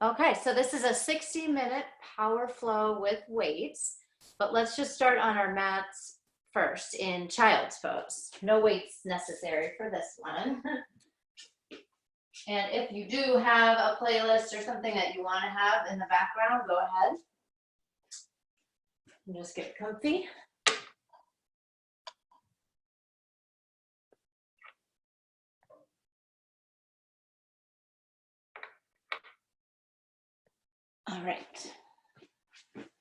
Okay, so this is a 60-minute power flow with weights, but let's just start on our mats first in child's pose. No weights necessary for this one. And if you do have a playlist or something that you want to have in the background, go ahead and just get comfy. All right. I'm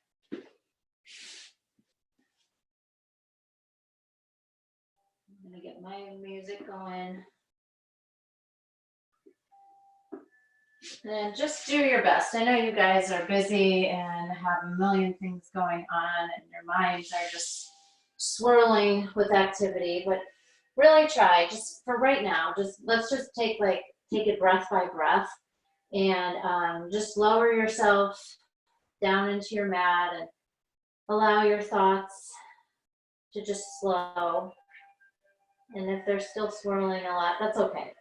gonna get my music going. And just do your best. I know you guys are busy and have a million things going on and your minds are just swirling with activity, but really try just for right now, let's just take it breath by breath and just lower yourself down into your mat and allow your thoughts to just slow. And if they're still swirling a lot, that's okay.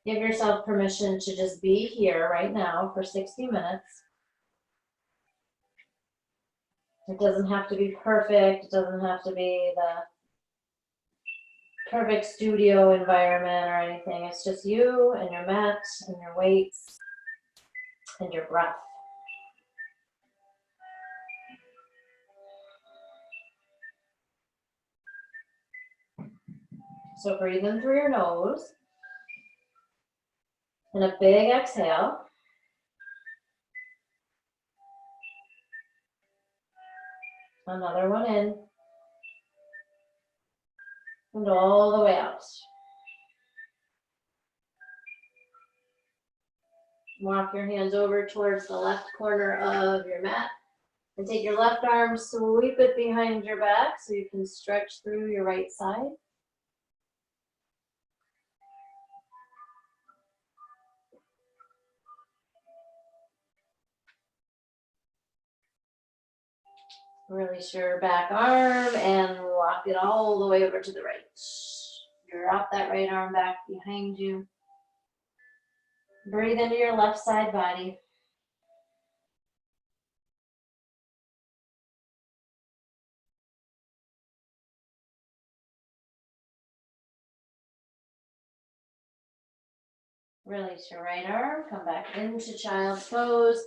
Give yourself permission to just be here right now for 60 minutes. It doesn't have to be perfect. It doesn't have to be the perfect studio environment or anything. It's just you and your mat and your weights and your breath. So breathe in through your nose. And a big exhale. Another one in. And all the way out. Walk your hands over towards the left corner of your mat. And take your left arm, sweep it behind your back so you can stretch through your right side. Release your back arm and walk it all the way over to the right. Drop that right arm back behind you. Breathe into your left side body. Release your right arm, come back into child's pose.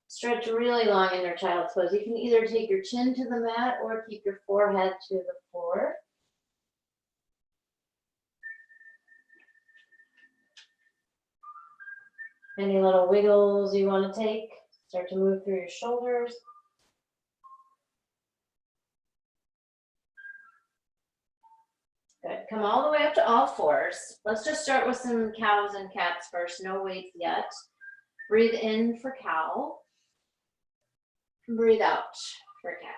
Stretch really long in your child's pose. You can either take your chin to the mat or keep your forehead to the floor. Any little wiggles you want to take, start to move through your shoulders. Good. Come all the way up to all fours. Let's just start with some cows and cats first. No weights yet. Breathe in for cow. Breathe out for cat.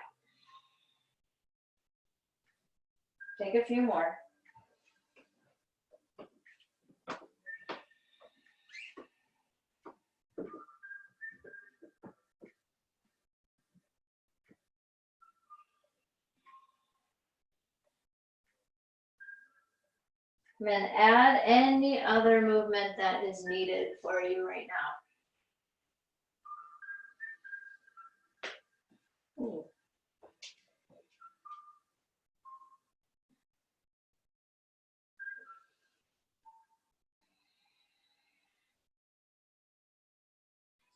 Take a few more. And then add any other movement that is needed for you right now. Ooh.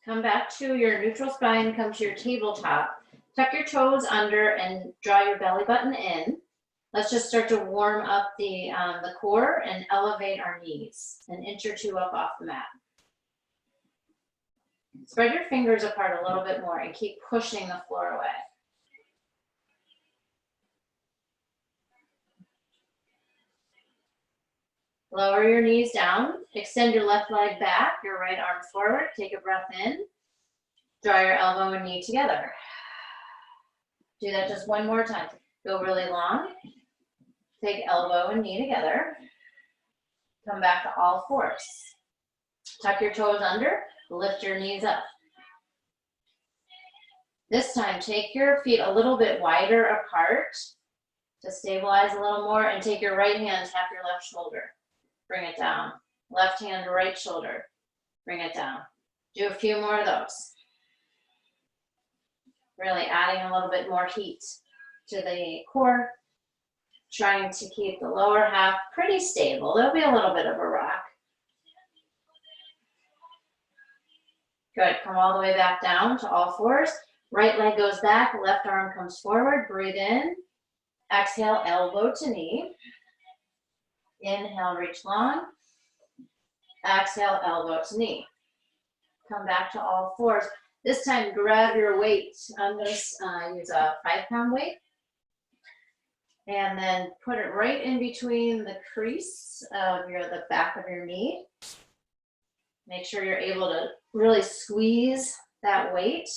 Come back to your neutral spine, come to your tabletop. Tuck your toes under and draw your belly button in. Let's just start to warm up the core and elevate our knees, an inch or two up off the mat. Spread your fingers apart a little bit more and keep pushing the floor away. Lower your knees down, extend your left leg back, your right arm forward, take a breath in, draw your elbow and knee together. Do that just one more time. Go really long, take elbow and knee together, come back to all fours. Tuck your toes under, lift your knees up. This time, take your feet a little bit wider apart to stabilize a little more and take your right hand, tap your left shoulder. Bring it down. Left hand, right shoulder. Bring it down. Do a few more of those. Really adding a little bit more heat to the core, trying to keep the lower half pretty stable. There'll be a little bit of a rock. Good, come all the way back down to all fours. Right leg goes back, left arm comes forward, breathe in. Exhale, elbow to knee. Inhale, reach long. Exhale, elbow to knee. Come back to all fours. This time, grab your weight. I'm going to use a 5-pound weight. And then put it right in between the crease of the back of your knee. Make sure you're able to really squeeze that weight.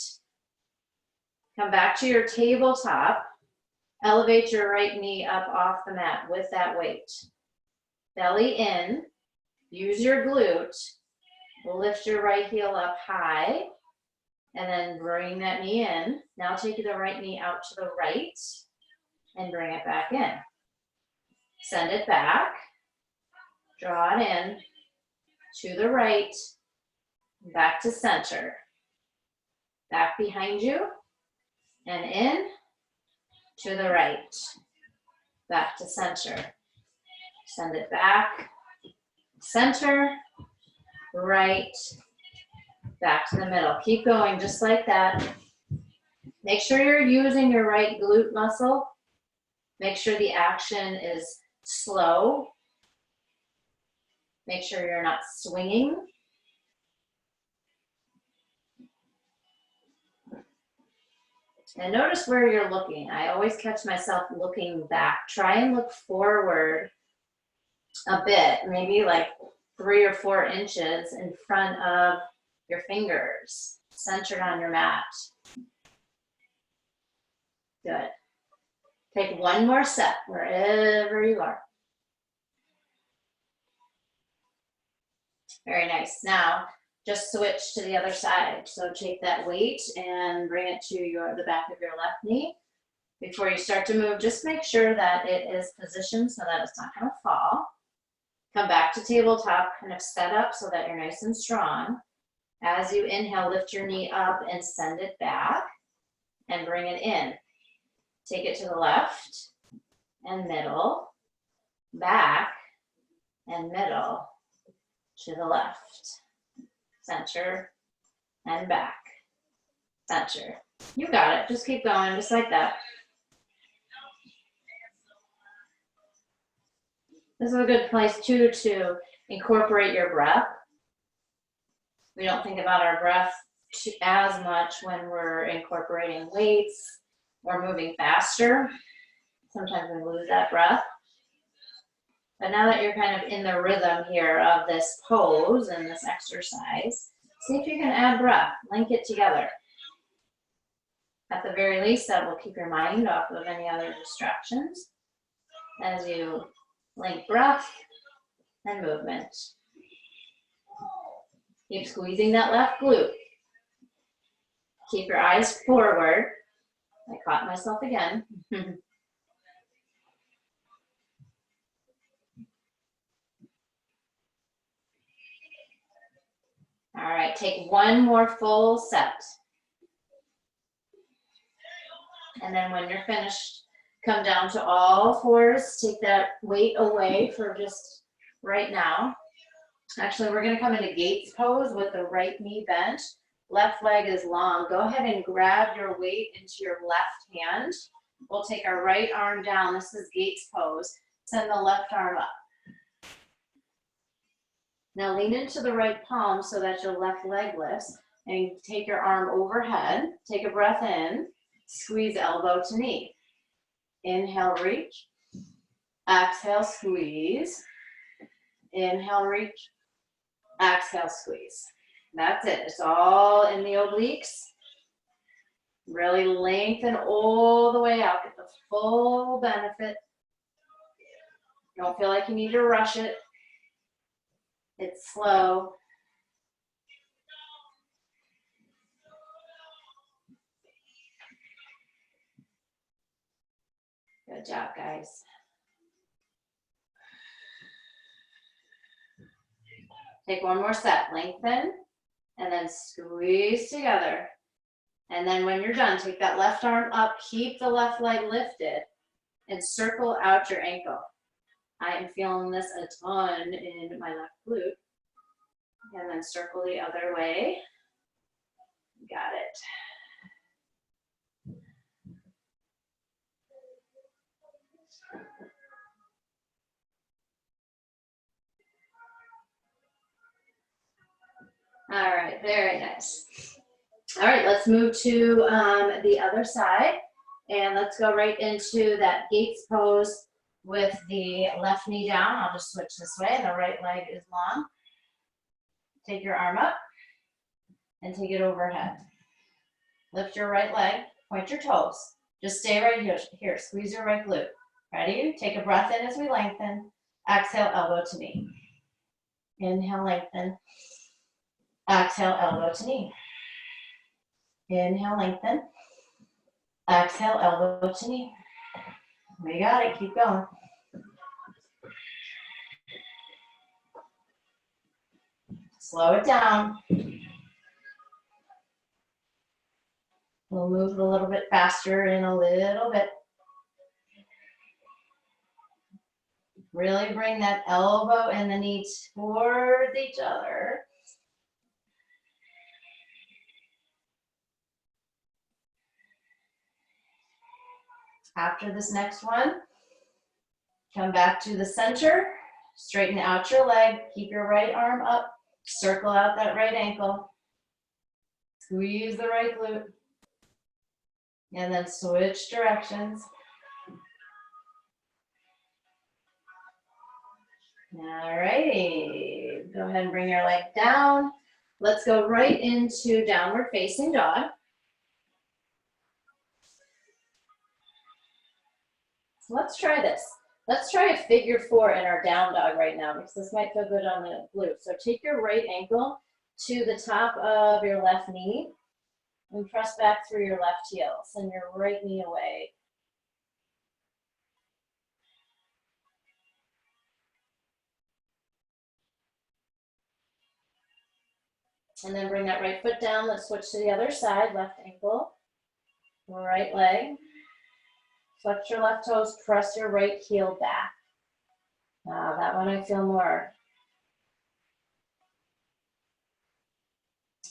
Come back to your tabletop. Elevate your right knee up off the mat with that weight. Belly in. Use your glute. Lift your right heel up high. And then bring that knee in. Now take the right knee out to the right. And bring it back in. Send it back. Draw it in. To the right. Back to center. Back behind you. And in. To the right. Back to center. Send it back. Center. Right. Back to the middle. Keep going just like that. Make sure you're using your right glute muscle. Make sure the action is slow. Make sure you're not swinging. And notice where you're looking. I always catch myself looking back. Try and look forward a bit, maybe like 3 or 4 inches in front of your fingers, centered on your mat. Good. Take one more set wherever you are. Very nice. Now, just switch to the other side. So take that weight and bring it to the back of your left knee. Before you start to move, just make sure that it is positioned so that it's not going to fall. Come back to tabletop, kind of set up so that you're nice and strong. As you inhale, lift your knee up and send it back and bring it in. Take it to the left and middle, back and middle, to the left. Center, and back. Center. You got it. Just keep going, just like that. This is a good place, too, to incorporate your breath. We don't think about our breath as much when we're incorporating weights or moving faster. Sometimes we lose that breath. But now that you're kind of in the rhythm here of this pose and this exercise, see if you can add breath, link it together. At the very least, that will keep your mind off of any other distractions as you link breath and movement. Keep squeezing that left glute. Keep your eyes forward. I caught myself again. All right, take one more full set. And then when you're finished, come down to all fours. Take that weight away for just right now. Actually, we're gonna come into Gates pose with the right knee bent. Left leg is long. Go ahead and grab your weight into your left hand. We'll take our right arm down. This is Gates pose. Send the left arm up. Now lean into the right palm so that your left leg lifts and take your arm overhead. Take a breath in, squeeze elbow to knee. Inhale, reach. Exhale, squeeze. Inhale, reach. Exhale, squeeze. That's it. It's all in the obliques. Really lengthen all the way out. Get the full benefit. Don't feel like you need to rush it. It's slow. Good job, guys. Take one more set. Lengthen. and then squeeze together. And then when you're done, take that left arm up, keep the left leg lifted, and circle out your ankle. I am feeling this a ton in my left glute. And then circle the other way. Got it. All right, very nice. All right, let's move to the other side. And let's go right into that Gates pose with the left knee down. I'll just switch this way. The right leg is long. Take your arm up and take it overhead. Lift your right leg, point your toes. Just stay right here. Squeeze your right glute. Ready? Take a breath in as we lengthen. Exhale, elbow to knee. Inhale, lengthen. Exhale, elbow to knee. Inhale, lengthen. Exhale, elbow to knee. We got it. Keep going. Slow it down. We'll move a little bit faster in a little bit. Really bring that elbow and the knee towards each other. After this next one, come back to the center, straighten out your leg, keep your right arm up, circle out that right ankle, squeeze the right glute, and then switch directions. All righty, go ahead and bring your leg down. Let's go right into downward facing dog. Let's try this. Let's try a figure 4 in our down dog right now because this might feel good on the glute. So take your right ankle to the top of your left knee and press back through your left heel. Send your right knee away. And then bring that right foot down. Let's switch to the other side. Left ankle, right leg. Flex your left toes, press your right heel back. That one I feel more.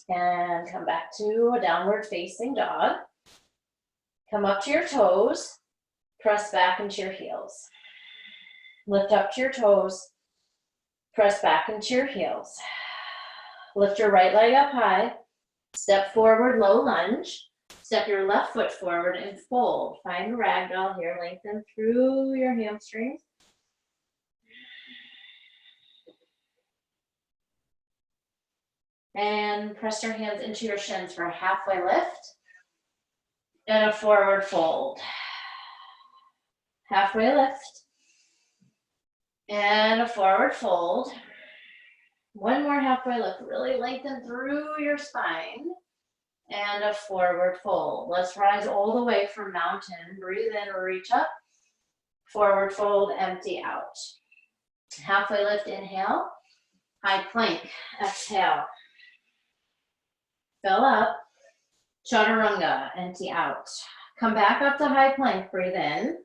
And come back to a downward facing dog. Come up to your toes, press back into your heels. Lift up to your toes, press back into your heels. Lift your right leg up high, step forward, low lunge. Step your left foot forward and fold. Find a ragdoll here, lengthen through your hamstrings. And press your hands into your shins for a halfway lift and a forward fold. Halfway lift and a forward fold. One more halfway lift, really lengthen through your spine. And a forward fold. Let's rise all the way from mountain. Breathe in, reach up. Forward fold, empty out. Halfway lift, inhale. High plank, exhale. Fill up. Chaturanga, empty out. Come back up to high plank, breathe in.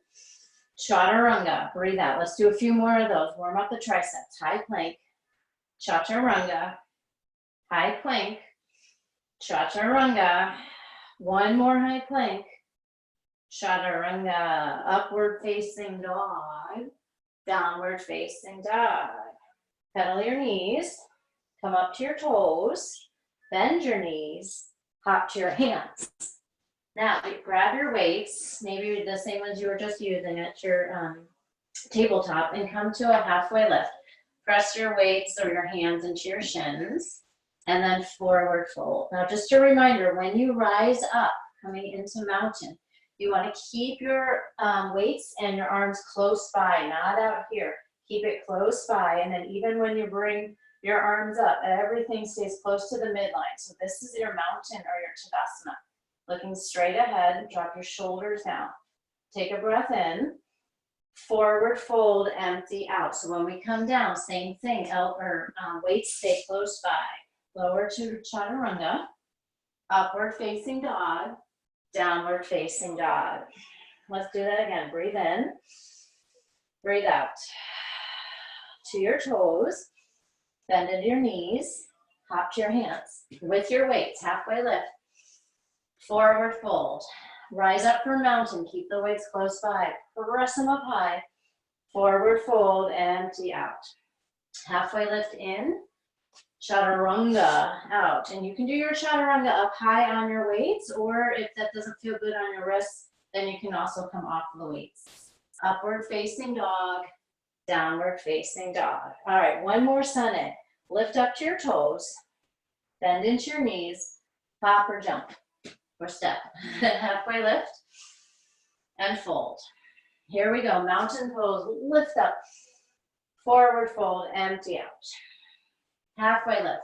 Chaturanga, breathe out. Let's do a few more of those. Warm up the triceps. High plank, chaturanga, high plank, chaturanga. One more high plank. Chaturanga. Upward facing dog. Downward facing dog. Pedal your knees. Come up to your toes. Bend your knees. Hop to your hands. Now grab your weights, maybe the same ones you were just using at your tabletop, and come to a halfway lift. Press your weights or your hands into your shins. And then forward fold. Now just a reminder, when you rise up, coming into mountain, you want to keep your weights and your arms close by, not out here. Keep it close by, and then even when you bring your arms up, everything stays close to the midline. So this is your mountain or your Tadasana. Looking straight ahead, drop your shoulders down. Take a breath in. Forward fold, empty out. So when we come down, same thing, weights stay close by. Lower to chaturanga, upward facing dog, downward facing dog. Let's do that again. Breathe in, breathe out. To your toes, bend into your knees, hop to your hands. With your weights, halfway lift, forward fold. Rise up for mountain, keep the weights close by. Press them up high, forward fold, empty out. Halfway lift in, chaturanga out. And you can do your chaturanga up high on your weights, or if that doesn't feel good on your wrists, then you can also come off the weights. Upward facing dog, downward facing dog. All right, one more sun. Lift up to your toes, bend into your knees, hop or jump or step. Halfway lift and fold. Here we go, mountain pose, lift up, forward fold, empty out. Halfway lift,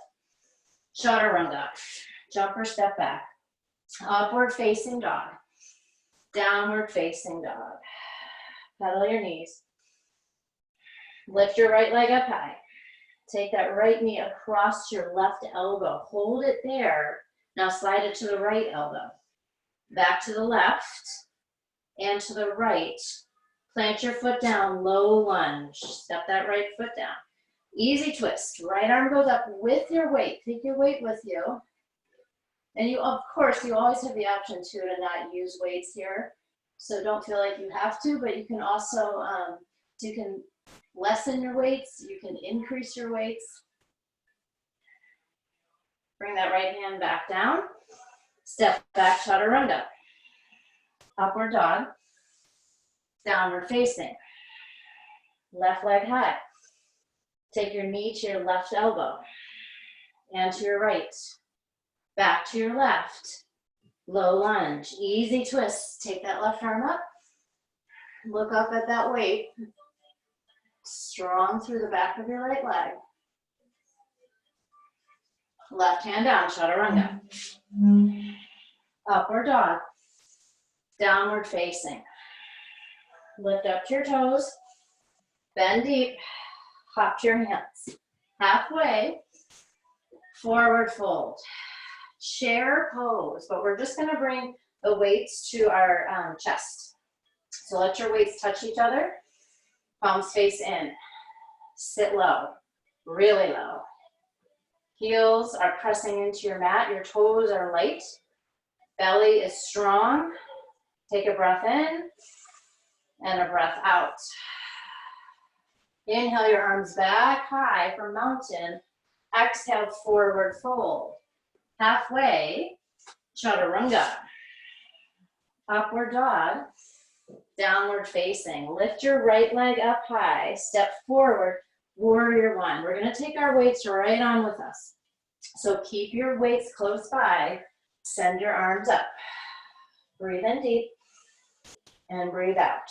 chaturanga, jump or step back. Upward facing dog, downward facing dog. Pedal your knees. Lift your right leg up high. Take that right knee across your left elbow. Hold it there. Now slide it to the right elbow. Back to the left and to the right. Plant your foot down, low lunge. Step that right foot down. Easy twist. Right arm goes up with your weight. Take your weight with you. And you, of course, you always have the option too to not use weights here. So don't feel like you have to, but you can also, you can lessen your weights. You can increase your weights. Bring that right hand back down. Step back, chaturanga. Upward dog. Downward facing. Left leg high. Take your knee to your left elbow and to your right. Back to your left. Low lunge. Easy twist. Take that left arm up. Look up at that weight. Strong through the back of your right leg. Left hand down, chaturanga. Upward dog. Downward facing. Lift up to your toes. Bend deep. Hop to your hands. Halfway. Forward fold. Chair pose, but we're just going to bring the weights to our chest. So let your weights touch each other. Palms face in. Sit low, really low. Heels are pressing into your mat. Your toes are light. Belly is strong. Take a breath in and a breath out. Inhale your arms back high for mountain. Exhale, forward fold. Halfway, chaturanga. Upward dog. Downward facing. Lift your right leg up high. Step forward, warrior one. We're going to take our weights right on with us. So keep your weights close by. Send your arms up. Breathe in deep and breathe out.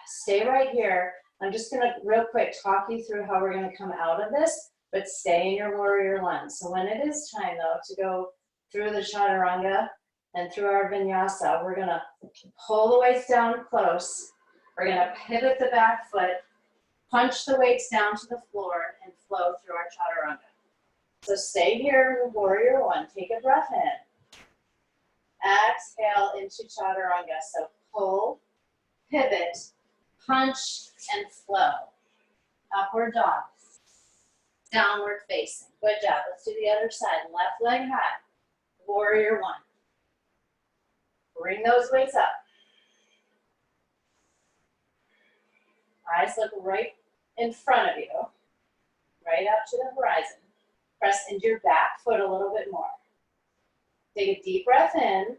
Stay right here. I'm just going to real quick talk you through how we're going to come out of this, but stay in your warrior one. So when it is time though to go through the chaturanga and through our vinyasa, we're going to pull the weights down close. We're going to pivot the back foot, punch the weights down to the floor, and flow through our chaturanga. So stay here in warrior one. Take a breath in. Exhale into chaturanga. So pull, pivot, punch, and flow. Upward dog. Downward facing. Good job. Let's do the other side. Left leg high. Warrior one. Bring those weights up. Eyes look right in front of you. Right up to the horizon. Press into your back foot a little bit more. Take a deep breath in.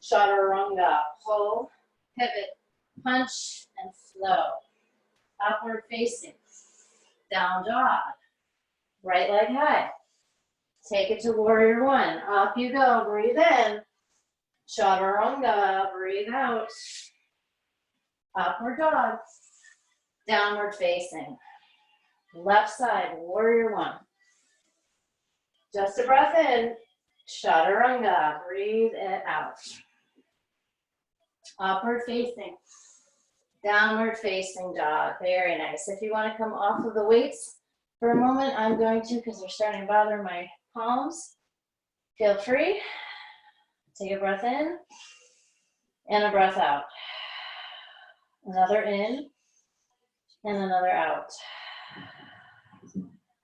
Chaturanga. Pull, pivot, punch, and flow. Upward facing. Down dog. Right leg high. Take it to warrior one. Up you go. Breathe in. Chaturanga. Breathe out. Upward dog. Downward facing. Left side. Warrior one. Just a breath in. Chaturanga. Breathe it out. Upward facing. Downward facing dog. Very nice. If you want to come off of the weights for a moment, I'm going to, because they're starting to bother my palms. Feel free. Take a breath in and a breath out. Another in and another out.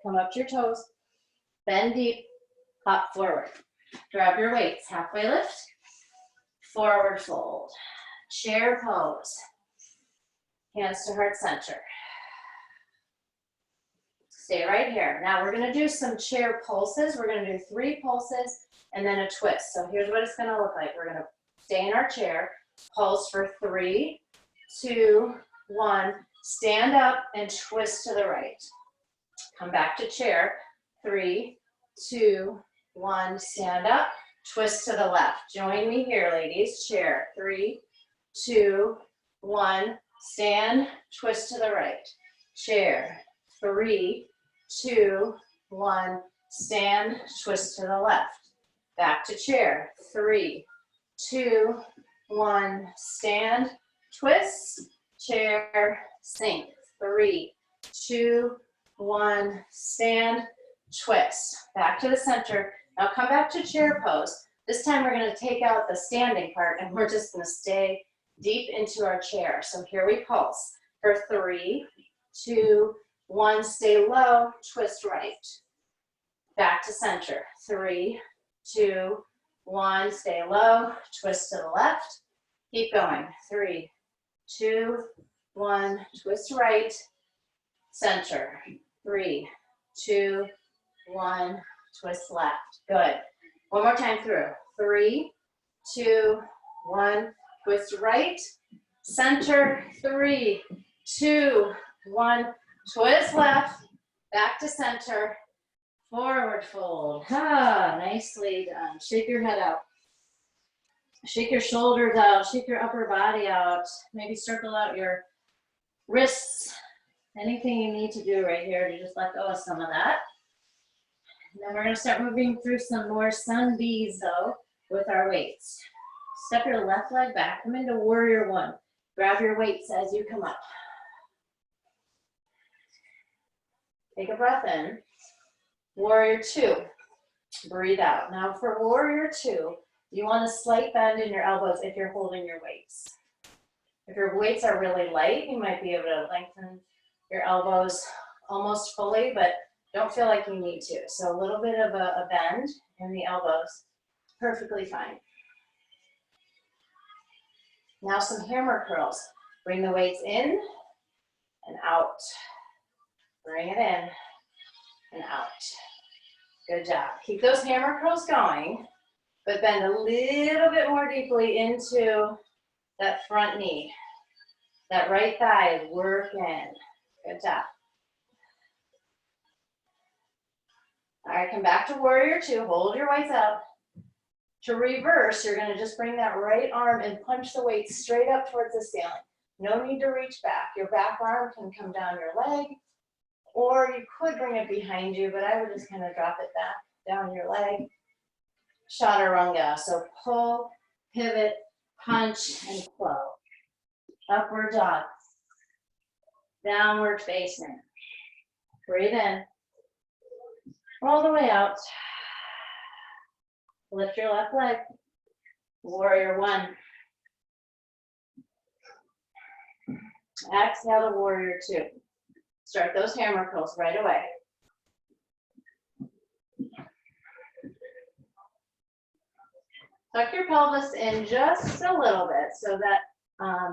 Come up to your toes. Bend deep. Hop forward. Grab your weights. Halfway lift. Forward fold. Chair pose. Hands to heart center. Stay right here. Now we're going to do some chair pulses. We're going to do 3 pulses and then a twist. So here's what it's going to look like. We're going to stay in our chair, pulse for 3, 2, 1. Stand up and twist to the right. Come back to chair. 3, 2, 1. Stand up, twist to the left. Join me here, ladies. Chair. 3, 2, 1. Stand, twist to the right. Chair. 3, 2, 1. Stand, twist to the left. Back to chair. 3, 2, 1. Stand, twist, chair, sink. 3, 2, 1. Stand, twist. Back to the center. Now come back to chair pose. This time we're going to take out the standing part and we're just going to stay deep into our chair. So here we pulse for 3, 2, 1. Stay low, twist right. Back to center. 3, 2, 1. Stay low, twist to the left. Keep going. 3, 2, 1. Twist right. Center. 3, 2, 1. Twist left. Good. One more time through. 3, 2, 1. Twist right. Center. 3, 2, 1. Twist left. Back to center. Forward fold. Ah, nicely done. Shake your head out. Shake your shoulders out. Shake your upper body out. Maybe circle out your wrists. Anything you need to do right here to just let go of some of that. And then we're going to start moving through some more sun bees though with our weights. Step your left leg back. Come into warrior 1. Grab your weights as you come up. Take a breath in. Warrior 2. Breathe out. Now for warrior 2, you want a slight bend in your elbows if you're holding your weights. If your weights are really light, you might be able to lengthen your elbows almost fully, but don't feel like you need to. So a little bit of a bend in the elbows, perfectly fine. Now some hammer curls. Bring the weights in and out. Bring it in and out. Good job. Keep those hammer curls going, but bend a little bit more deeply into that front knee. That right thigh is working. Good job. All right, come back to warrior 2. Hold your weights up. To reverse, you're going to just bring that right arm and punch the weight straight up towards the ceiling. No need to reach back. Your back arm can come down your leg, or you could bring it behind you, but I would just kind of drop it back down your leg. Chaturanga. So pull, pivot, punch, and flow. Upward dog. Downward facing. Breathe in. Roll the way out. Lift your left leg. Warrior 1. Exhale to warrior 2. Start those hammer curls right away. Tuck your pelvis in just a little bit so that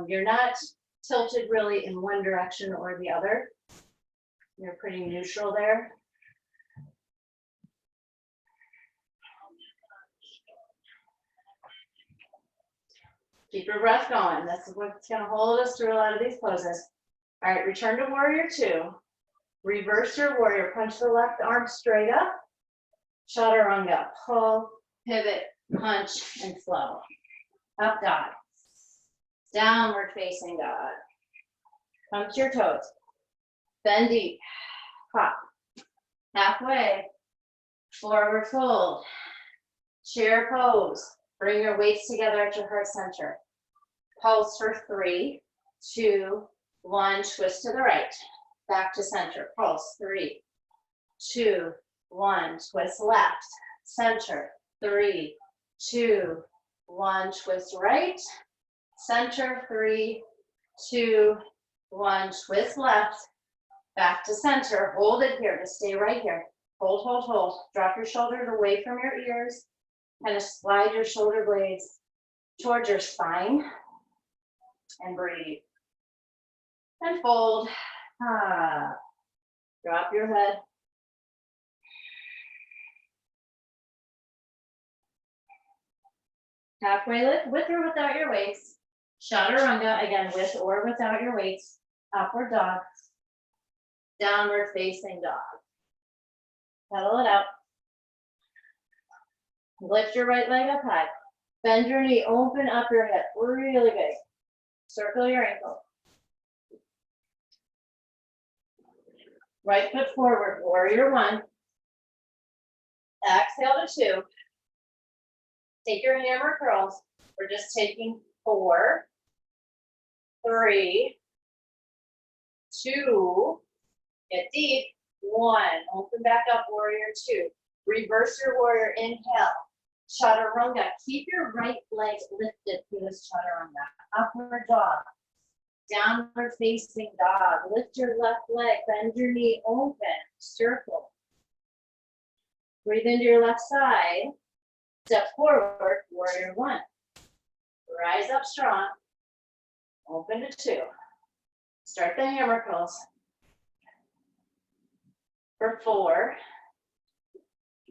you're not tilted really in one direction or the other. You're pretty neutral there. Keep your breath going. That's what's going to hold us through a lot of these poses. All right, return to warrior 2. Reverse your warrior. Punch the left arm straight up. Chaturanga. Pull, pivot, punch, and flow. Up dog. Downward facing dog. Come to your toes. Bend deep. Hop. Halfway. Forward fold. Chair pose. Bring your weights together at your heart center. Pulse for 3, 2, 1. Twist to the right. Back to center. Pulse. 3, 2, 1, twist left, center, 3, 2, 1, twist right, center, 3, 2, 1, twist left, back to center, hold it here, just stay right here. Hold, hold, hold. Drop your shoulders away from your ears. Kind of slide your shoulder blades towards your spine. And breathe. And fold. Ah. Drop your head. Halfway lift, with or without your weights. Chaturanga, again, with or without your weights. Upward dog. Downward facing dog. Pedal it out. Lift your right leg up high. Bend your knee, open up your hip, really big. Circle your ankle. Right foot forward, warrior 1. Exhale to 2. Take your hammer curls. We're just taking 4, 3, 2, get deep, 1. Open back up, warrior 2. Reverse your warrior, inhale. Chaturanga, keep your right leg lifted through this chaturanga. Upward dog, downward facing dog. Lift your left leg, bend your knee, open, circle. Breathe into your left side. Step forward, warrior 1. Rise up strong. Open to 2. Start the hammer curls. For 4,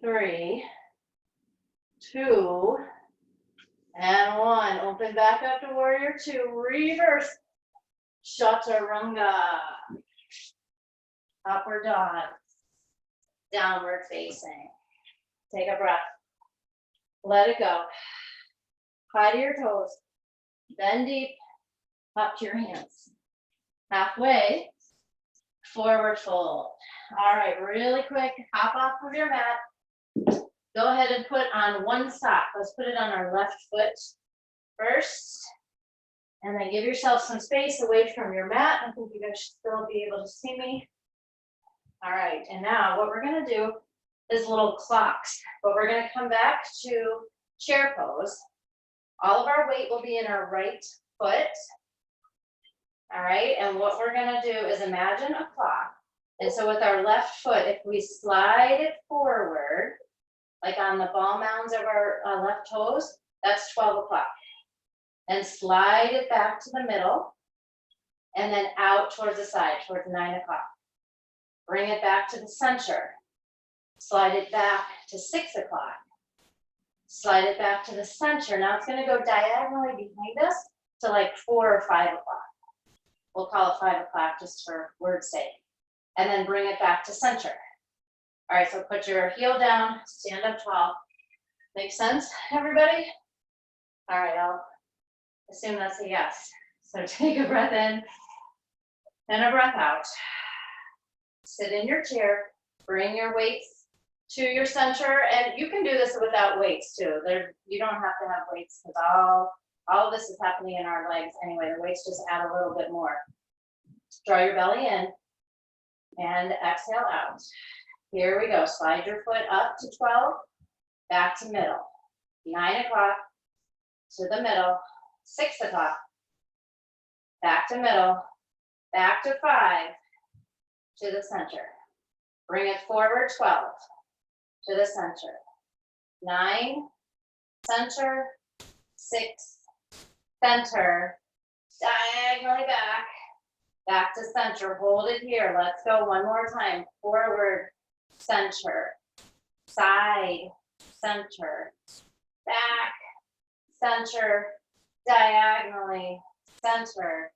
3, 2, and 1. Open back up to warrior 2. Reverse. Chaturanga. Upward dog. Downward facing. Take a breath. Let it go. High to your toes. Bend deep. Up to your hands. Halfway. Forward fold. All right, really quick. Hop off of your mat. Go ahead and put on one sock. Let's put it on our left foot first. And then give yourself some space away from your mat. I think you guys should still be able to see me. All right, and now what we're gonna do is little clocks, but we're gonna come back to chair pose. All of our weight will be in our right foot. All right, and what we're gonna do is imagine a clock. And so with our left foot, if we slide it forward, like on the ball mounds of our left toes, that's 12 o'clock. And slide it back to the middle, and then out towards the side, towards 9 o'clock. Bring it back to the center. Slide it back to 6 o'clock. Slide it back to the center. Now it's gonna go diagonally behind us to like 4 or 5 o'clock. We'll call it 5 o'clock just for word's sake. And then bring it back to center. All right, so put your heel down, stand up tall. Make sense, everybody? All right, I'll assume that's a yes. So take a breath in and a breath out. Sit in your chair, bring your weights to your center, and you can do this without weights too. You don't have to have weights because all of this is happening in our legs anyway. The weights just add a little bit more. Draw your belly in and exhale out. Here we go. Slide your foot up to 12, back to middle. 9 o'clock to the middle. 6 o'clock, back to middle, back to 5, to the center. Bring it forward, 12, to the center. 9, center, 6, center, diagonally back to center. Hold it here. Let's go one more time. Forward, center, side, center, back, center, diagonally, center,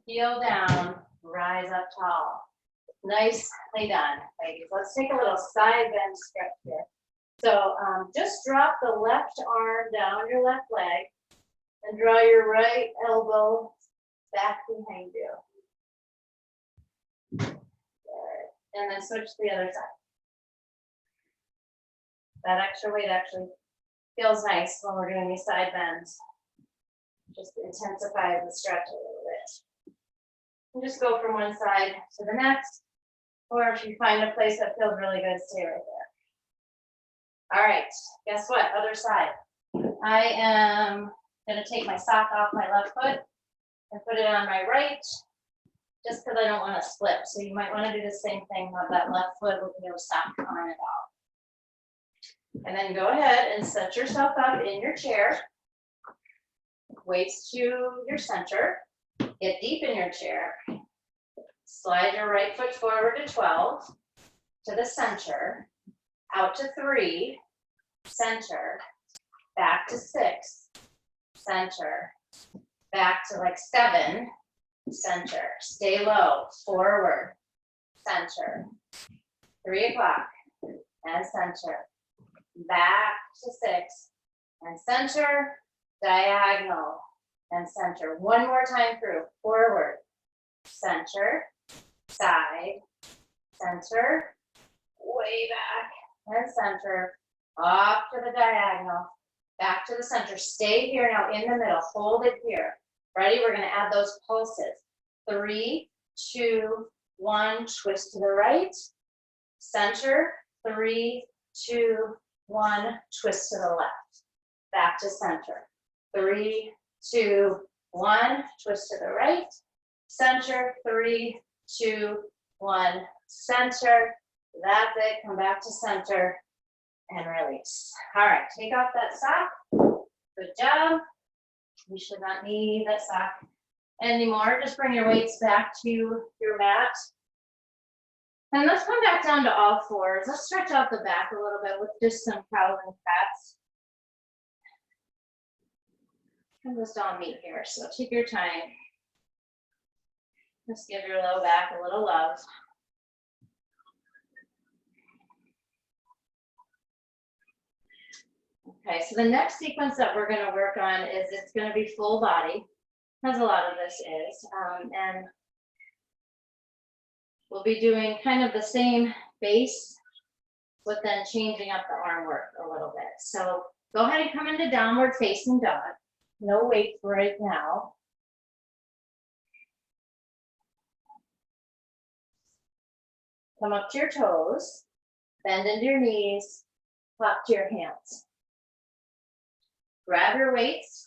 heel down, rise up tall. Nicely done, ladies. Let's take a little side bend stretch here. So just drop the left arm down your left leg and draw your right elbow back behind you. Good. And then switch to the other side. That extra weight actually feels nice when we're doing these side bends. Just intensify the stretch a little bit. And just go from one side to the next, or if you find a place that feels really good, stay right there. All right, guess what? Other side. I am gonna take my sock off my left foot and put it on my right, just because I don't want to slip. So you might want to do the same thing with that left foot with no sock on at all. And then go ahead and set yourself up in your chair. Weights to your center. Get deep in your chair. Slide your right foot forward to 12, to the center, out to 3, center, back to 6, center, back to like 7, center, stay low, forward, center, 3 o'clock, and center, back to 6, and center, diagonal, and center. One more time through, forward, center, side, center, way back, and center, off to the diagonal, back to the center. Stay here now in the middle, hold it here. Ready? We're gonna add those pulses. 3, 2, 1, twist to the right, center, 3, 2, 1, twist to the left, back to center. 3, 2, 1, twist to the right, center, 3, 2, 1, center. That's it, come back to center and release. All right, take off that sock. Good job. You should not need that sock anymore. Just bring your weights back to your mat. And let's come back down to all fours. Let's stretch out the back a little bit with just some cows and cats. And just all meet here, so take your time. Just give your low back a little love. Okay, so the next sequence that we're going to work on is it's going to be full body, as a lot of this is, and we'll be doing kind of the same base, but then changing up the arm work a little bit. So go ahead and come into downward facing dog. No weight right now. Come up to your toes, bend into your knees, pop to your hands. Grab your weights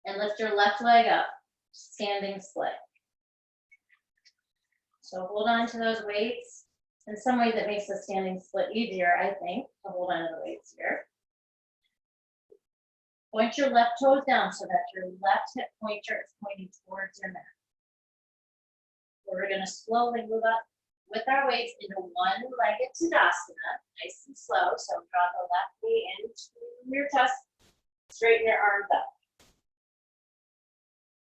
and lift your left leg up, standing split. So hold on to those weights. In some ways it makes the standing split easier, I think, to hold on to the weights here. Point your left toes down so that your left hip pointer is pointing towards your mat. We're gonna slowly move up with our weights into one-legged Tadasana, nice and slow. So draw the left knee into your chest, straighten your arms up.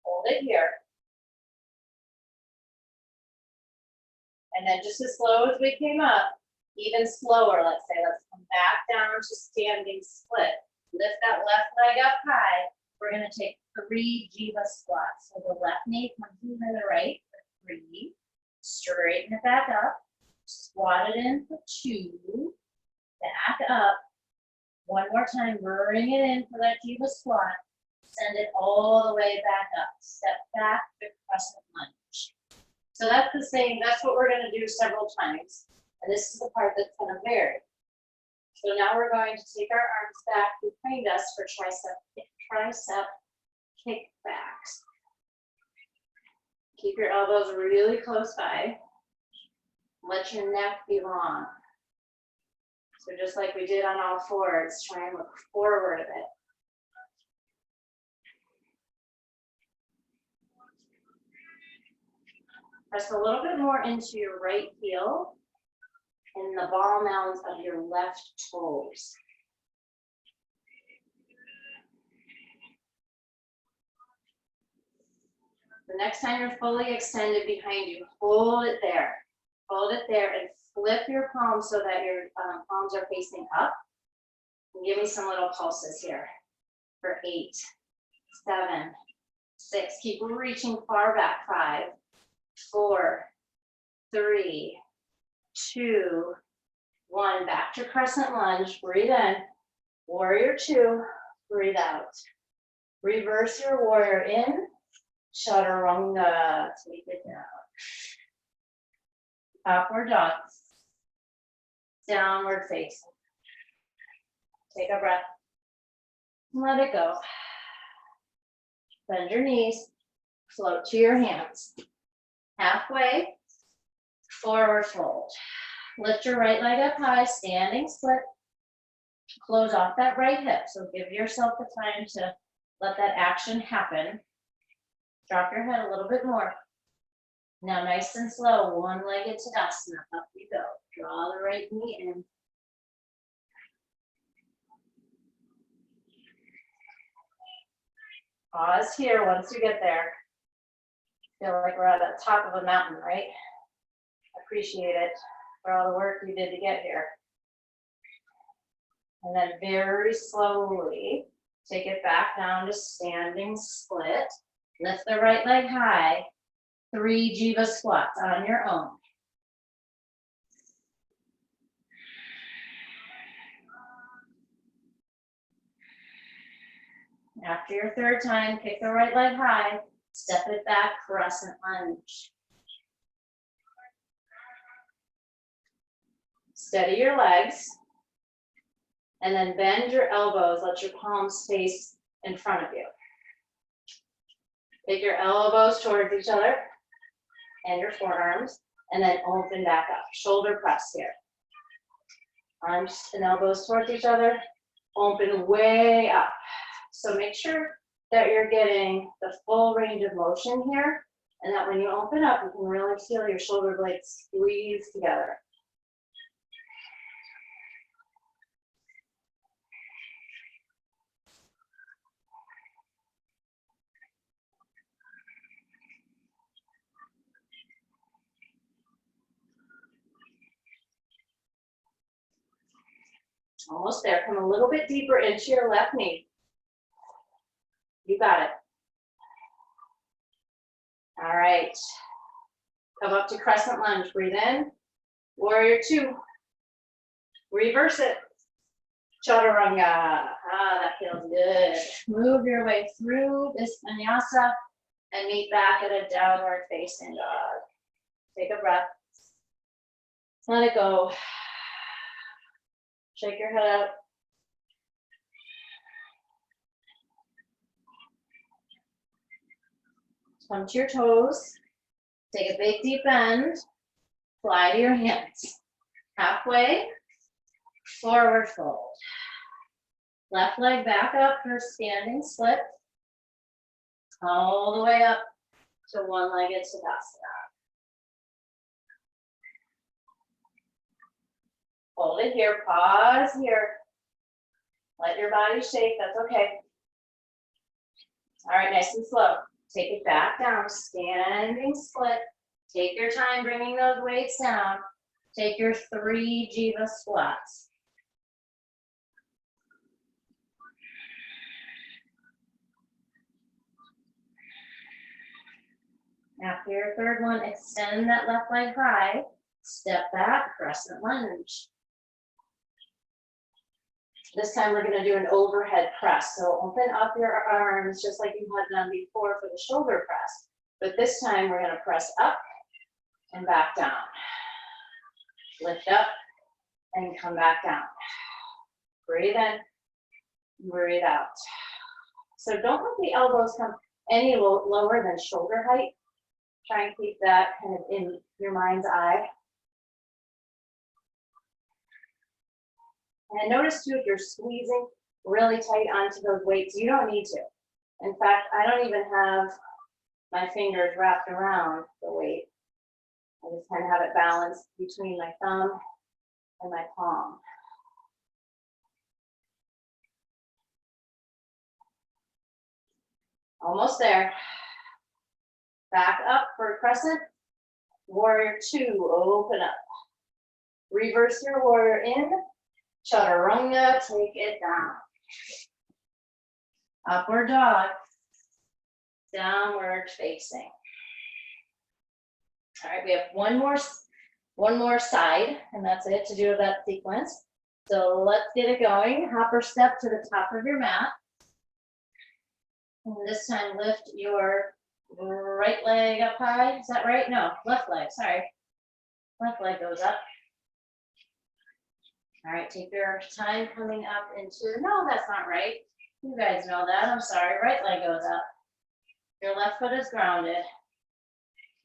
Hold it here. And then just as slow as we came up, even slower, let's say, let's come back down to standing split. Lift that left leg up high. We're gonna take 3 Jiva squats. So the left knee comes in the right for 3. Straighten it back up. Squat it in for 2. Back up. One more time, bring it in for that Jiva squat. Send it all the way back up. Step back to crescent lunge. So that's the same, that's what we're gonna do several times. And this is the part that's gonna vary. So now we're going to take our arms back behind us for tricep kickbacks. Keep your elbows really close by. Let your neck be long. So just like we did on all fours, try and look forward a bit. Press a little bit more into your right heel and the ball mounds of your left toes. The next time you're fully extended behind you, hold it there. Hold it there and flip your palms so that your palms are facing up. And give me some little pulses here for 8, 7, 6. Keep reaching far back. 5, 4, 3, 2, 1. Back to crescent lunge. Breathe in. Warrior 2. Breathe out. Reverse your warrior in. Chaturanga. Take it down. Upward dog. Downward facing. Take a breath. Let it go. Bend your knees. Float to your hands. Halfway. Forward fold. Lift your right leg up high, standing split. Close off that right hip. So give yourself the time to let that action happen. Drop your head a little bit more. Now nice and slow, one-legged Tadasana. Up you go. Draw the right knee in. Pause here once you get there. Feel like we're at the top of a mountain, right? Appreciate it for all the work you did to get here. And then very slowly, take it back down to standing split. Lift the right leg high. 3 Jiva squats on your own. After your third time, kick the right leg high. Step it back, crescent lunge. Steady your legs. And then bend your elbows. Let your palms face in front of you. Take your elbows towards each other and your forearms, and then open back up. Shoulder press here. Arms and elbows towards each other. Open way up. So make sure that you're getting the full range of motion here, and that when you open up, you can really feel your shoulder blades squeeze together. Almost there. Come a little bit deeper into your left knee. You got it. All right. Come up to crescent lunge. Breathe in. Warrior 2. Reverse it. Chaturanga. Ah, that feels good. Move your way through this vinyasa and meet back at a downward facing dog. Take a breath. Let it go. Shake your head out. Come to your toes. Take a big deep bend. Fly to your hands. Halfway. Forward fold. Left leg back up for standing split. All the way up to one-legged Tadasana. Hold it here, pause here. Let your body shake, that's okay. All right, nice and slow. Take it back down, standing split. Take your time bringing those weights down. Take your 3 Jiva squats. After your third one, extend that left leg high. Step back, crescent lunge. This time we're going to do an overhead press. So open up your arms just like you had done before for the shoulder press. But this time we're going to press up and back down. Lift up and come back down. Breathe in, breathe out. So don't let the elbows come any lower than shoulder height. Try and keep that kind of in your mind's eye. And notice too, if you're squeezing really tight onto those weights, you don't need to. In fact, I don't even have my fingers wrapped around the weight. I just kind of have it balanced between my thumb and my palm. Almost there. Back up for a crescent. Warrior 2, open up. Reverse your warrior in. Chaturanga, take it down. Upward dog. Downward facing. All right, we have one more side, and that's it to do that sequence. So let's get it going. Hopper step to the top of your mat. And this time lift your right leg up high. Is that right? No, left leg, sorry. Left leg goes up. All right, take your time coming up into, no, that's not right. You guys know that, I'm sorry. Right leg goes up. Your left foot is grounded.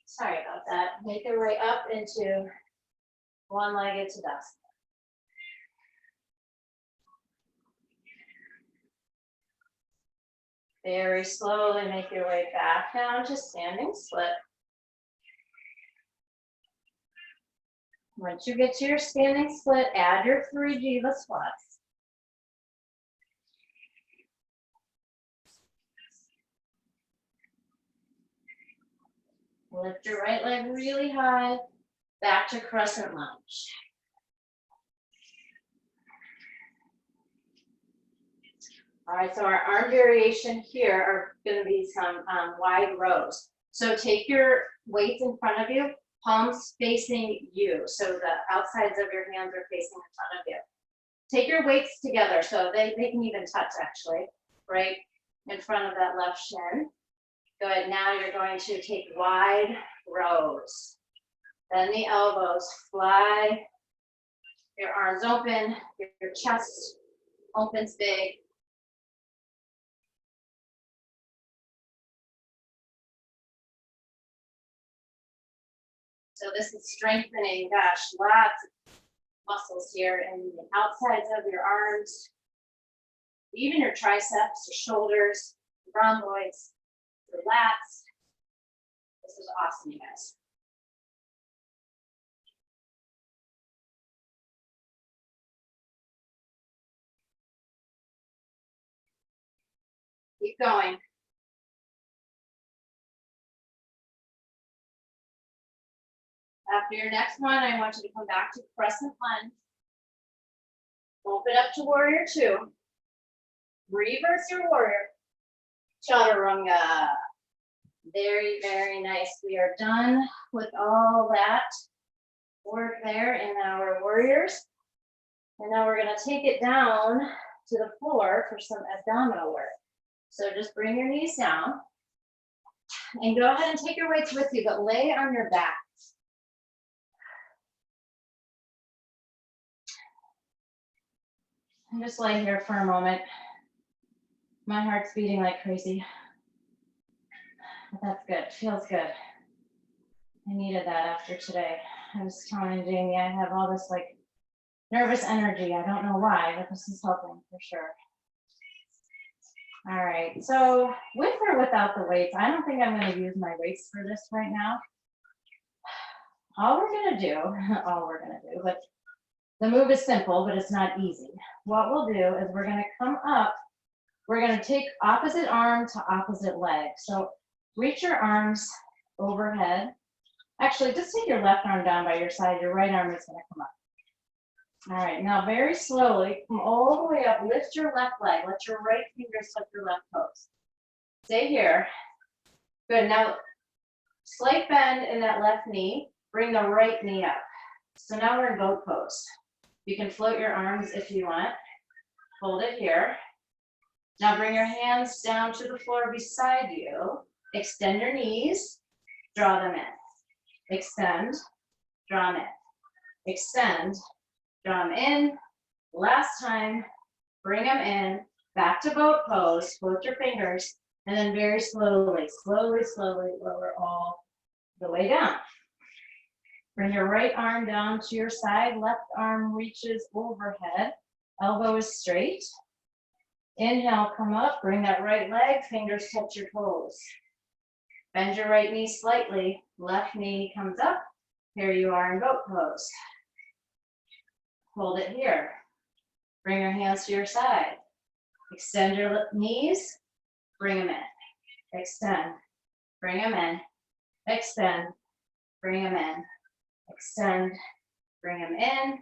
Sorry about that. Make your way up into one-legged Tadasana. Very slowly make your way back down to standing split. Once you get to your standing split, add your 3 Jiva squats. Lift your right leg really high, back to crescent lunge. All right, so our arm variation here are going to be some wide rows. So take your weights in front of you, palms facing you. So the outsides of your hands are facing in front of you. Take your weights together so they can even touch actually, right in front of that left shin. Good, now you're going to take wide rows. Bend the elbows, fly your arms open, your chest opens big. So this is strengthening, gosh, lots of muscles here in the outsides of your arms, even your triceps, your shoulders, your rhomboids, your lats. This is awesome, you guys. Keep going. After your next one, I want you to come back to crescent lunge. Open up to warrior 2. Reverse your warrior. Chaturanga. Very, very nice. We are done with all that work there in our warriors. And now we're going to take it down to the floor for some abdominal work. So just bring your knees down and go ahead and take your weights with you, but lay on your back. And just lay here for a moment. My heart's beating like crazy. But that's good, feels good. I needed that after today. I was telling Jamie I have all this like nervous energy. I don't know why, but this is helping for sure. All right, so with or without the weights, I don't think I'm going to use my weights for this right now. All we're going to do, but the move is simple, but it's not easy. What we'll do is we're going to come up, we're going to take opposite arm to opposite leg. So reach your arms overhead. Actually, just take your left arm down by your side, your right arm is going to come up. All right, now very slowly, come all the way up, lift your left leg, let your right fingers touch your left toes. Stay here. Good, now slight bend in that left knee, bring the right knee up. So now we're in boat pose. You can float your arms if you want. Hold it here. Now bring your hands down to the floor beside you. Extend your knees, draw them in. Extend, draw them in. Extend, draw them in. Last time, bring them in. Back to boat pose, float your fingers, and then very slowly, slowly lower all the way down. Bring your right arm down to your side, left arm reaches overhead, elbow is straight. Inhale, come up, bring that right leg, fingers touch your toes. Bend your right knee slightly, left knee comes up. Here you are in boat pose. Hold it here. Bring your hands to your side. Extend your knees, bring them in. Extend, bring them in. Extend, bring them in. Extend, bring them in.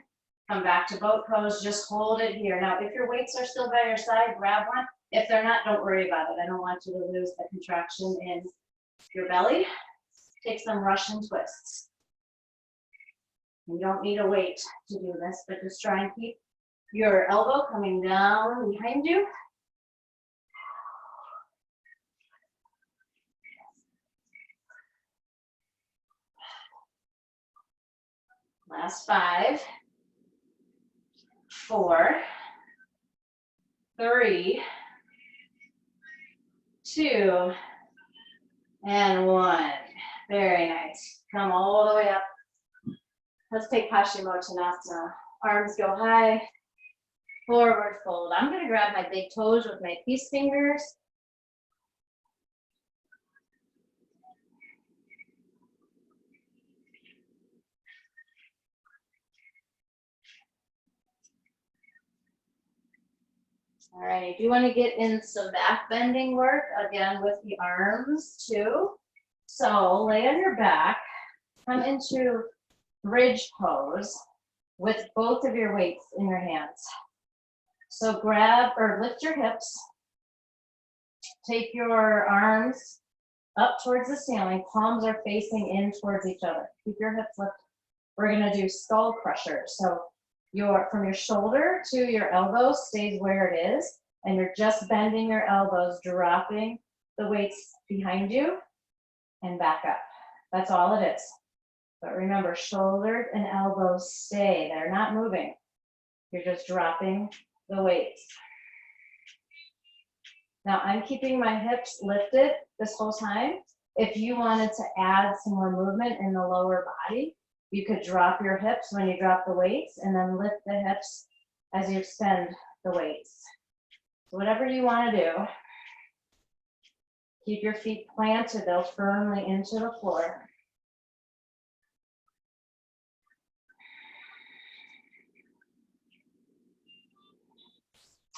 Come back to boat pose, just hold it here. Now, if your weights are still by your side, grab one. If they're not, don't worry about it. I don't want you to lose the contraction in your belly. Take some Russian twists. You don't need a weight to do this, but just try and keep your elbow coming down behind you. Last 5, 4, 3, 2, and 1. Very nice. Come all the way up. Let's take Paschimottanasana. Arms go high, forward fold. I'm going to grab my big toes with my peace fingers. All right, I do want to get in some back bending work, again with the arms too. So lay on your back, come into bridge pose with both of your weights in your hands. So grab or lift your hips, take your arms up towards the ceiling, palms are facing in towards each other. Keep your hips lifted. We're gonna do skull crusher. So from your shoulder to your elbow stays where it is, and you're just bending your elbows, dropping the weights behind you and back up. That's all it is. But remember, shoulder and elbows stay. They're not moving. You're just dropping the weights. Now I'm keeping my hips lifted this whole time. If you wanted to add some more movement in the lower body, you could drop your hips when you drop the weights and then lift the hips as you extend the weights. So whatever you want to do, keep your feet planted though firmly into the floor.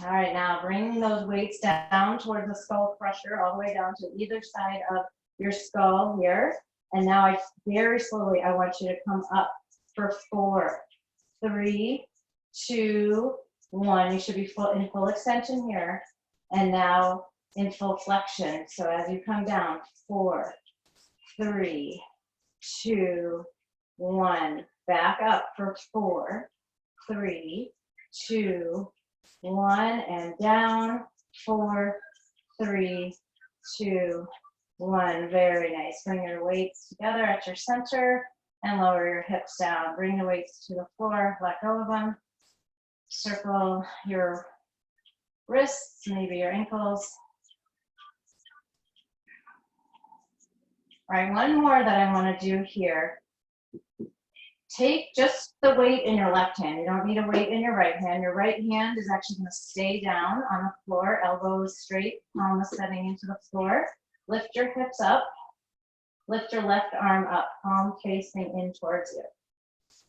All right, now bring those weights down towards the skull crusher, all the way down to either side of your skull here. And now very slowly, I want you to come up for 4, 3, 2, 1. You should be in full extension here. And now in full flexion. So as you come down, 4, 3, 2, 1. Back up for 4, 3, 2, 1. And down, 4, 3, 2, 1. Very nice. Bring your weights together at your center and lower your hips down. Bring the weights to the floor, let go of them. Circle your wrists, maybe your ankles. All right, one more that I want to do here. Take just the weight in your left hand. You don't need a weight in your right hand. Your right hand is actually going to stay down on the floor, elbows straight, palm is setting into the floor. Lift your hips up. Lift your left arm up, palm facing in towards you.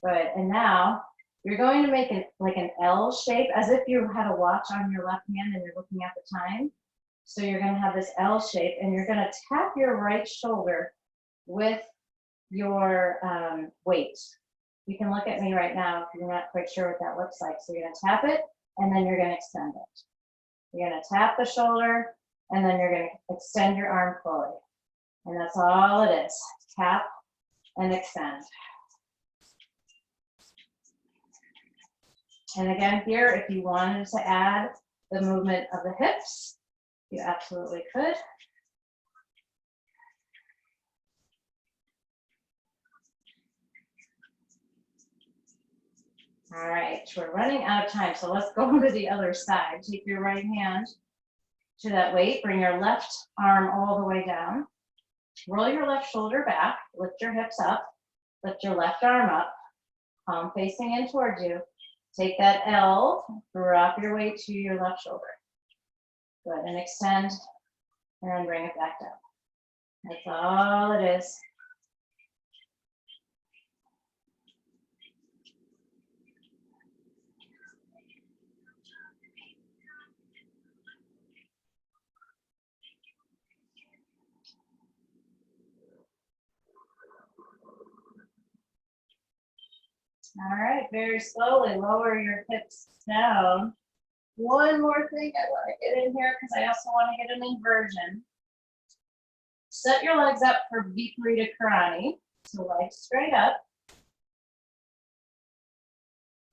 Good. And now you're going to make like an L shape, as if you had a watch on your left hand and you're looking at the time. So you're going to have this L shape, and you're going to tap your right shoulder with your weight. You can look at me right now if you're not quite sure what that looks like. So you're going to tap it, and then you're going to extend it. You're going to tap the shoulder, and then you're going to extend your arm fully. And that's all it is. Tap and extend. And again here, if you wanted to add the movement of the hips, you absolutely could. All right, we're running out of time, so let's go to the other side. Take your right hand to that weight, bring your left arm all the way down. Roll your left shoulder back, lift your hips up, lift your left arm up, palm facing in towards you. Take that L, drop your weight to your left shoulder. Good, and extend, and then bring it back down. That's all it is. All right, very slowly lower your hips down. One more thing I want to get in here because I also want to get an inversion. Set your legs up for Viparita Karani. So legs straight up.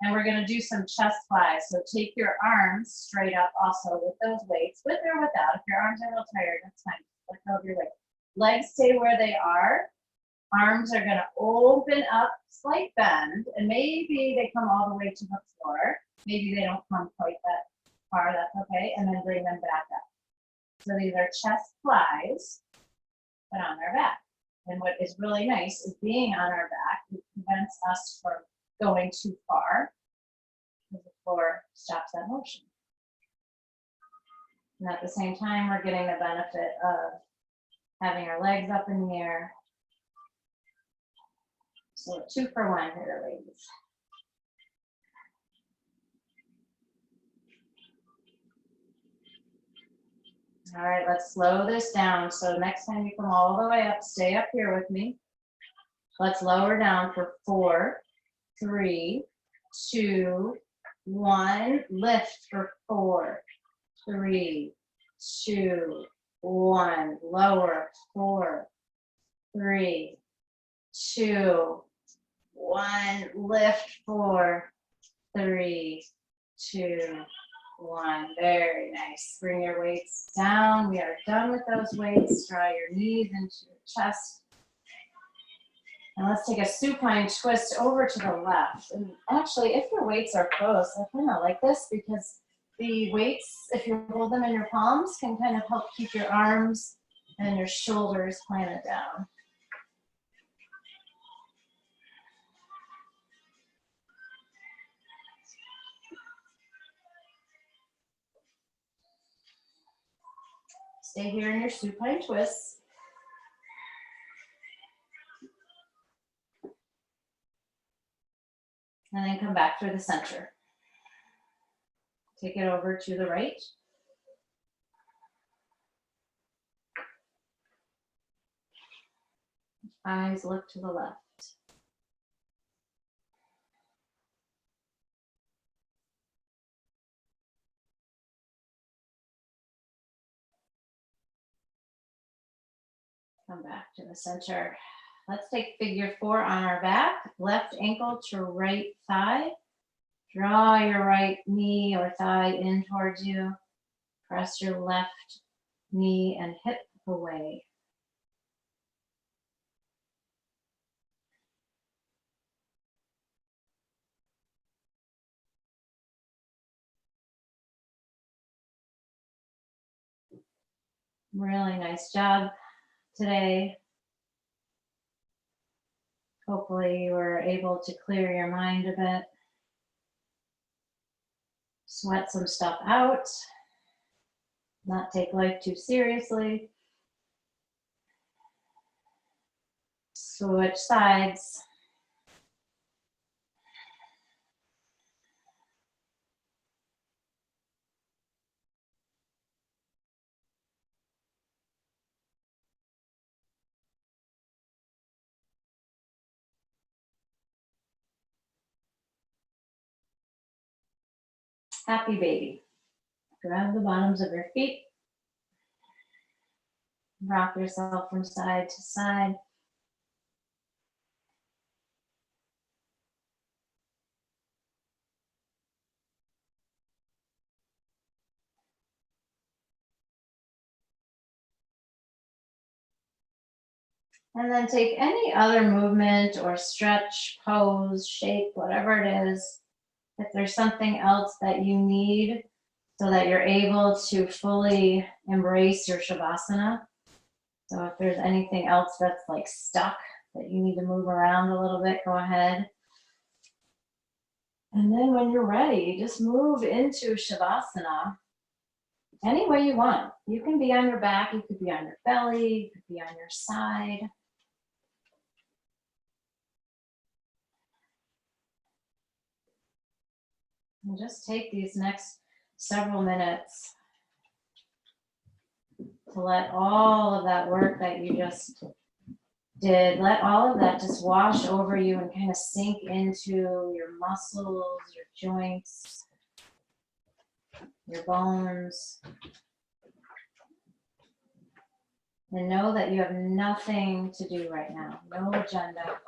And we're going to do some chest flies. So take your arms straight up also with those weights, with or without. If your arms are a little tired, that's fine. Let go of your weight. Legs stay where they are. Arms are going to open up, slight bend, and maybe they come all the way to the floor. Maybe they don't come quite that far, that's okay, and then bring them back up. So these are chest flies, but on their back. And what is really nice is being on our back, it prevents us from going too far, because the floor stops that motion. And at the same time, we're getting the benefit of having our legs up in the air. So 2 for 1 here, ladies. All right, let's slow this down. So next time you come all the way up, stay up here with me. Let's lower down for 4, 3, 2, 1. Lift for 4, 3, 2, 1. Lower, 4, 3, 2, 1. Lift, 4, 3, 2, 1. Very nice. Bring your weights down. We are done with those weights. Draw your knees into your chest. And let's take a supine twist over to the left. And actually, if your weights are close, I kind of like this because the weights, if you hold them in your palms, can kind of help keep your arms and your shoulders planted down. Stay here in your supine twists. And then come back through the center. Take it over to the right. Eyes look to the left. Come back to the center. Let's take figure 4 on our back. Left ankle to right thigh. Draw your right knee or thigh in towards you. Press your left knee and hip away. Really nice job today. Hopefully you were able to clear your mind a bit. Sweat some stuff out. Not take life too seriously. Switch sides. Happy baby. Grab the bottoms of your feet. Rock yourself from side to side. And then take any other movement or stretch, pose, shape, whatever it is. If there's something else that you need so that you're able to fully embrace your Shavasana. So if there's anything else that's like stuck that you need to move around a little bit, go ahead. And then when you're ready, just move into Shavasana any way you want. You can be on your back, you could be on your belly, you could be on your side. And just take these next several minutes to let all of that work that you just did, let all of that just wash over you and kind of sink into your muscles, your joints, your bones. And know that you have nothing to do right now, no agenda,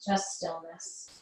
just stillness.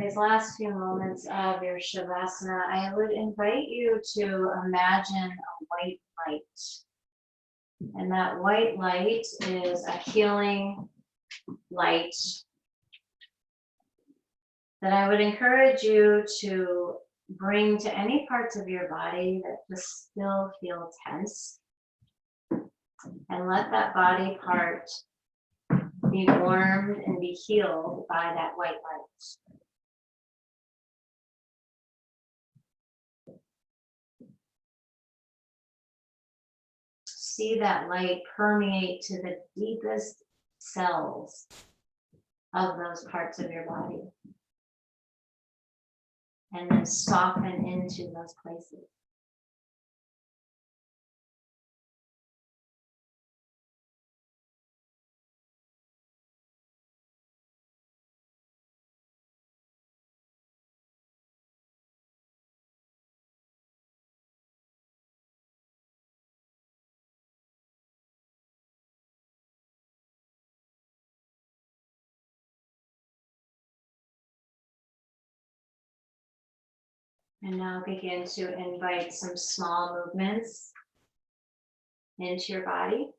these last few moments of your Shavasana, I would invite you to imagine a white light. And that white light is a healing light that I would encourage you to bring to any parts of your body that just still feel tense. And let that body part be warmed and be healed by that white light. See that light permeate to the deepest cells of those parts of your body. And then soften into those places. And now begin to invite some small movements into your body.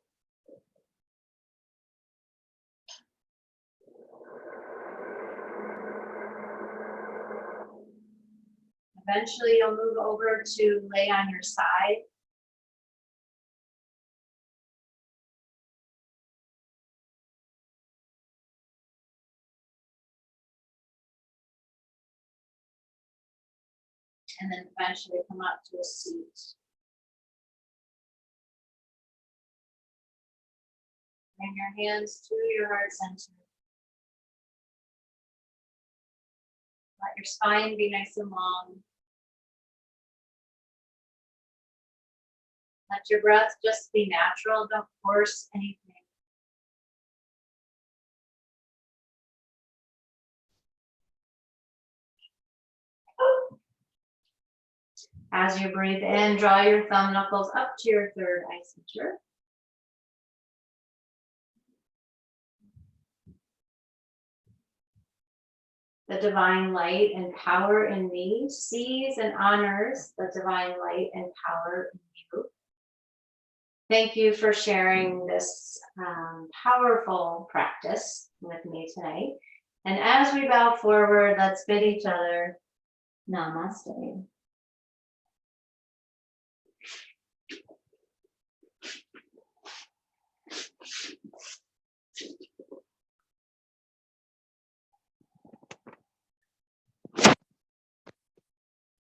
Eventually you'll move over to lay on your side. And then eventually come up to a seat. Bring your hands to your heart center. Let your spine be nice and long. Let your breath just be natural. Don't force anything. As you breathe in, draw your thumb knuckles up to your third eye center. The divine light and power in me sees and honors the divine light and power in you. Thank you for sharing this powerful practice with me tonight. And as we bow forward, let's bid each other namaste.